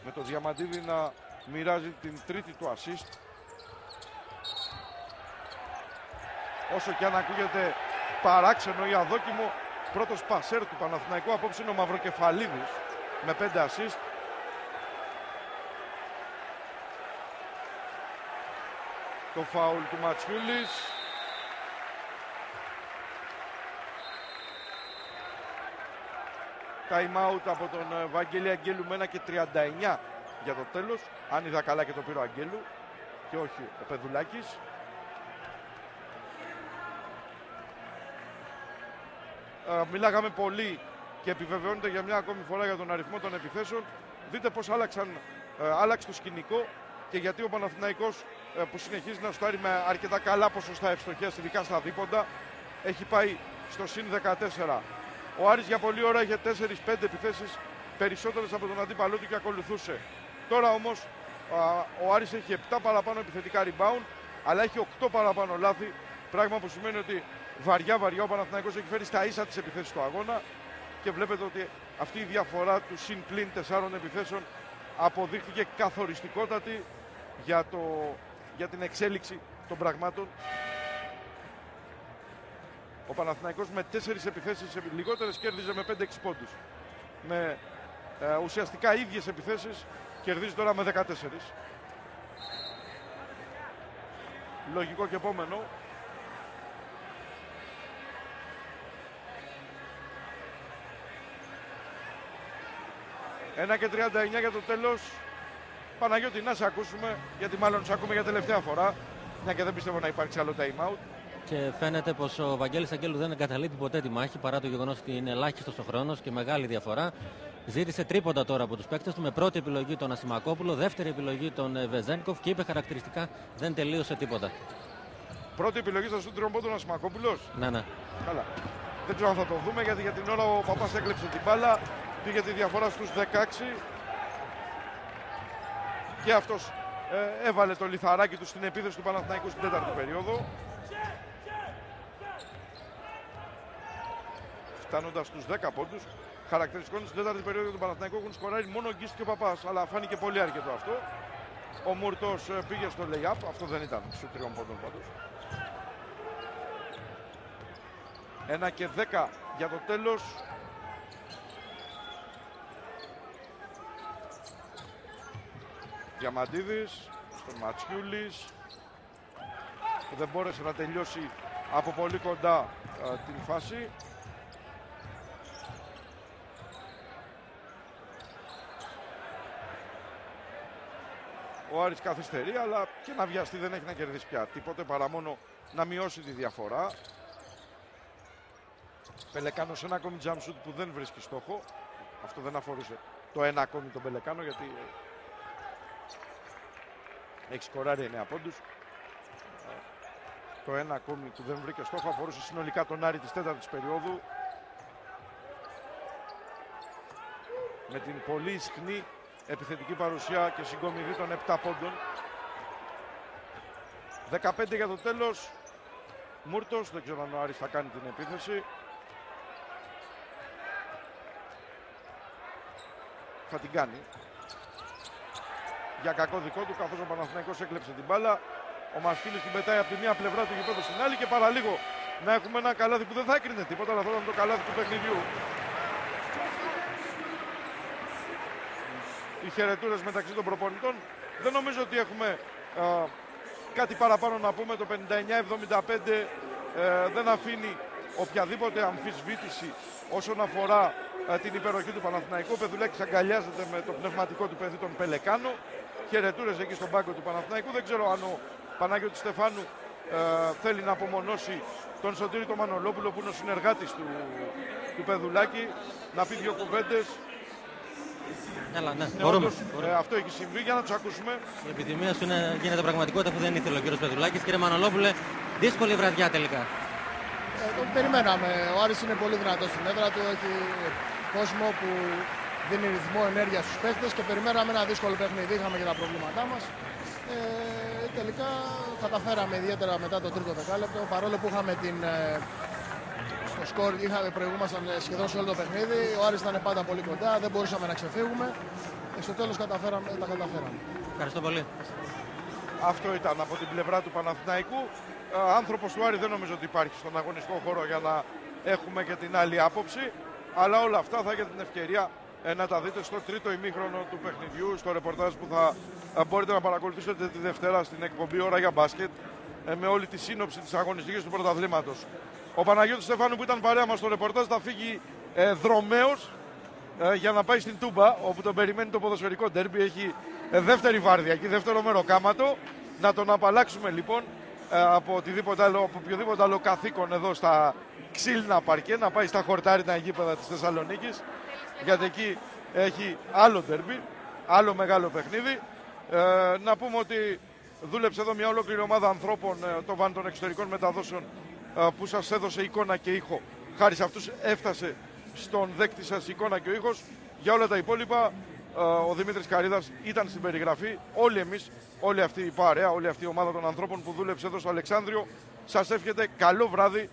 με το Διαμαντίδη να μοιράζει την τρίτη του assist. Όσο και αν ακούγεται παράξενο ή αδόκιμο, πρώτος πασέρ του Παναθηναϊκού απόψε είναι ο Μαυροκεφαλίδης με 5 assist. Το φάουλ του Ματσιούλης. Time out από τον Βαγγέλη Αγγέλου με 1:39 για το τέλος. Αν είδα καλά και το πήρε ο Αγγέλου και όχι ο Πεδουλάκης. Μιλάγαμε πολύ και επιβεβαιώνεται για μια ακόμη φορά για τον αριθμό των επιθέσεων. Δείτε πώς άλλαξε το σκηνικό και γιατί ο Παναθηναϊκός που συνεχίζει να σουτάρει με αρκετά καλά ποσοστά ευστοχίας, ειδικά στα δίποντα, έχει πάει στο συν 14. Ο Άρης για πολλή ώρα είχε 4-5 επιθέσεις περισσότερες από τον αντίπαλό του και ακολουθούσε. Τώρα όμως ο Άρης έχει 7 παραπάνω επιθετικά rebound, αλλά έχει 8 παραπάνω λάθη, πράγμα που σημαίνει ότι βαριά ο Παναθηναϊκός έχει φέρει στα ίσα τις επιθέσεις του αγώνα και βλέπετε ότι αυτή η διαφορά του συν πλην 4 επιθέσεων αποδείχθηκε καθοριστικότατη για την εξέλιξη των πραγμάτων. Ο Παναθηναϊκός με 4 επιθέσεις λιγότερες κέρδιζε με 5-6 πόντους. Με ουσιαστικά ίδιες επιθέσεις κερδίζει τώρα με 14. Λογικό και επόμενο. Ένα και 39 για το τέλος. Παναγιώτη, να σε ακούσουμε, γιατί μάλλον σε ακούμε για τελευταία φορά, μια και δεν πιστεύω να υπάρξει άλλο time out. Και φαίνεται πως ο Βαγγέλης Αγγέλου δεν εγκαταλείπει ποτέ τη μάχη, παρά το γεγονός ότι είναι ελάχιστος ο χρόνος και μεγάλη διαφορά. Ζήτησε τρίποντα τώρα από τους παίκτες του, με πρώτη επιλογή τον Ασημακόπουλο, δεύτερη επιλογή τον Βεζένκοφ και είπε χαρακτηριστικά δεν τελείωσε τίποτα. Πρώτη επιλογή στα σουτ τριών τον Ασημακόπουλος. Ναι. Καλά. Δεν ξέρω αν θα το δούμε, γιατί για την ώρα ο Παπάς έκλεψε την μπάλα, πήγε τη διαφορά στους 16 και αυτός έβαλε το λιθαράκι του στην επίθεση του Παναθηναϊκού στην τέταρτη περίοδο. Φτάνοντας στους 10 πόντους. Χαρακτηριστικό είναι στην τέταρτη περίοδο του Παναθηναϊκού έχουν σκοράρει μόνο ο Γκίστ και ο Παπάς, αλλά φάνηκε πολύ αρκετό αυτό. Ο Μούρτος πήγε στο lay-up, αυτό δεν ήταν στους 3 πόντων πάντως. 1 και 10 για το τέλος. Διαμαντίδης, στον Ματσιούλης, που δεν μπόρεσε να τελειώσει από πολύ κοντά την φάση. Ο Άρης καθυστερεί, αλλά και να βιαστεί δεν έχει να κερδίσει πια τίποτε παρά μόνο να μειώσει τη διαφορά. Πελεκάνο σε ένα ακόμη jump shoot που δεν βρίσκει στόχο. Αυτό δεν αφορούσε το ένα ακόμη τον Πελεκάνο, γιατί έχει σκοράρει 9 πόντους. Το ένα ακόμη που δεν βρήκε στόχο αφορούσε συνολικά τον Άρη της τέταρτης περίοδου. Με την πολύ ισχνή επιθετική παρουσία και συγκομιδή των 7 πόντων. 15 για το τέλος. Μούρτος, δεν ξέρω αν ο Άρης θα κάνει την επίθεση. Θα την κάνει. Για κακό δικό του, καθώς ο Παναθηναϊκός έκλεψε την μπάλα. Ο Μασχίλης την πετάει από τη μία πλευρά του γηπέδου στην άλλη και παραλίγο να έχουμε ένα καλάθι που δεν θα έκρινε τίποτα, αλλά θα ήταν το καλάθι του παιχνιδιού. Οι χαιρετούρες μεταξύ των προπονητών. Δεν νομίζω ότι έχουμε κάτι παραπάνω να πούμε. Το 59-75 δεν αφήνει οποιαδήποτε αμφισβήτηση όσον αφορά την υπεροχή του Παναθηναϊκού. Ο Πεδουλάκης αγκαλιάζεται με το πνευματικό του παιδί τον Πελεκάνο. Χαιρετούρες εκεί στον πάγκο του Παναθηναϊκού. Δεν ξέρω αν ο Παναγιώτης Στεφάνου θέλει να απομονώσει τον Σωτήρη τον Μανολόπουλο, που είναι ο συνεργάτης του Πεδουλάκη, να πει δύο κουβέντες. Έλα, ναι, μπορούμε. Αυτό έχει συμβεί, για να τους ακούσουμε. Η επιθυμία σου γίνεται πραγματικότητα, που δεν ήθελε ο κύριος Πεδουλάκης. Κύριε Μανολόπουλε, δύσκολη βραδιά τελικά. Το περιμέναμε. Ο Άρης είναι πολύ δυνατός στην έδρα του. Έχει κόσμο που δίνει ρυθμό, ενέργεια στους παίκτες και περιμέναμε ένα δύσκολο παιχνίδι. Είχαμε και τα προβλήματά μας. Τελικά καταφέραμε, ιδιαίτερα μετά το τρίτο δεκάλεπτο, παρόλο που είχαμε στο σκορ, προηγούμασταν σχεδόν σε όλο το παιχνίδι. Ο Άρης ήταν πάντα πολύ κοντά, δεν μπορούσαμε να ξεφύγουμε. στο τέλος τα καταφέραμε. Ευχαριστώ πολύ. Αυτό ήταν από την πλευρά του Παναθηναϊκού. Άνθρωπος του Άρη δεν νομίζω ότι υπάρχει στον αγωνιστικό χώρο για να έχουμε και την άλλη άποψη. Αλλά όλα αυτά θα έχετε την ευκαιρία να τα δείτε στο τρίτο ημίχρονο του παιχνιδιού, στο ρεπορτάζ που θα μπορείτε να παρακολουθήσετε τη Δευτέρα στην εκπομπή Ώρα για Μπάσκετ, με όλη τη σύνοψη της αγωνιστικής του πρωταθλήματος. Ο Παναγιώτης Στεφάνου, που ήταν παρέα μας στο ρεπορτάζ, θα φύγει δρομέως για να πάει στην Τούμπα, όπου τον περιμένει το ποδοσφαιρικό ντέρμπι. Έχει δεύτερη βάρδια εκεί, δεύτερο μεροκάματο. Να τον απαλλάξουμε λοιπόν από οποιοδήποτε άλλο καθήκον εδώ στα ξύλινα παρκέ, να πάει στα χορτάρινα γήπεδα της Θεσσαλονίκης, γιατί εκεί έχει άλλο ντέρμπι, άλλο μεγάλο παιχνίδι. Να πούμε ότι δούλεψε εδώ μια ολόκληρη ομάδα ανθρώπων, το βαν των εξωτερικών μεταδόσεων, που σας έδωσε εικόνα και ήχο. Χάρη σε αυτούς έφτασε στον δέκτη σας εικόνα και ο ήχος. Για όλα τα υπόλοιπα, ο Δημήτρης Καρίδας ήταν στην περιγραφή. Όλοι εμείς, όλη αυτή η παρέα, όλη αυτή η ομάδα των ανθρώπων που δούλεψε εδώ στο Αλεξάνδριο, σας εύχεται καλό βράδυ